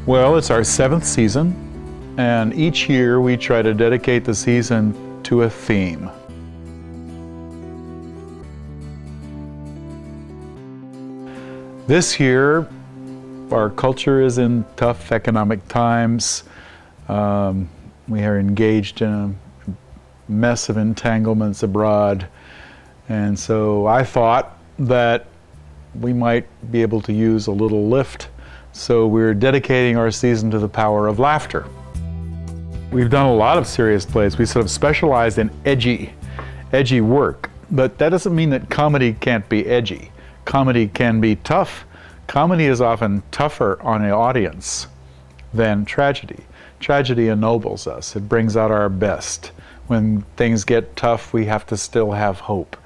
Well, it's our 7th season, and each year we try to dedicate the season to a theme. This year, our culture is in tough economic times. We are engaged in a mess of entanglements abroad, and so I thought that we might be able to use a little lift. So we're dedicating our season to the power of laughter. We've done a lot of serious plays. We sort of specialized in edgy work, but that doesn't mean that comedy can't be edgy. Comedy can be tough. Comedy is often tougher on the audience than tragedy. Tragedy ennobles us. It brings out our best. When things get tough, we have to still have hope.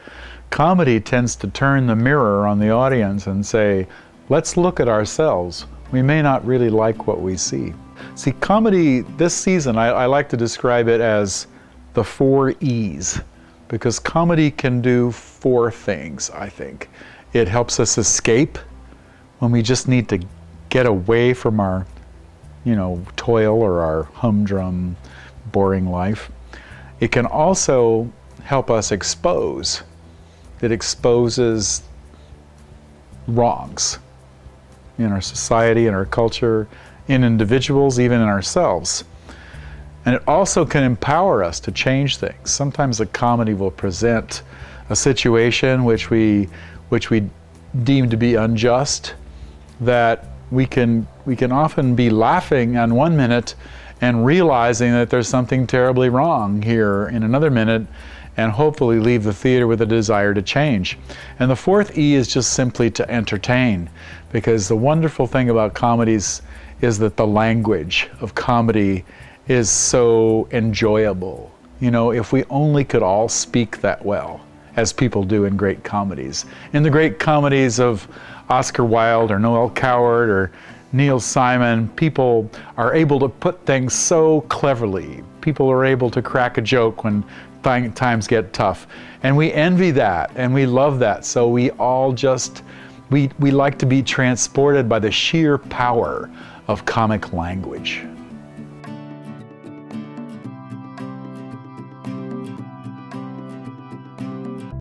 Comedy tends to turn the mirror on the audience and say, let's look at ourselves. We may not really like what we see. See, comedy this season, I like to describe it as the 4 E's, because comedy can do 4 things, I think. It helps us escape when we just need to get away from our, toil or our humdrum, boring life. It can also help us expose. It exposes wrongs in our society, in our culture, in individuals, even in ourselves. And it also can empower us to change things. Sometimes a comedy will present a situation which we deem to be unjust, that we can often be laughing on one minute and realizing that there's something terribly wrong here in another minute, and hopefully leave the theater with a desire to change. And the 4th E is just simply to entertain, because the wonderful thing about comedies is that the language of comedy is so enjoyable. If we only could all speak that well, as people do in great comedies. In the great comedies of Oscar Wilde or Noel Coward or Neil Simon, people are able to put things so cleverly. People are able to crack a joke when times get tough. And we envy that, and we love that. So we all we like to be transported by the sheer power of comic language.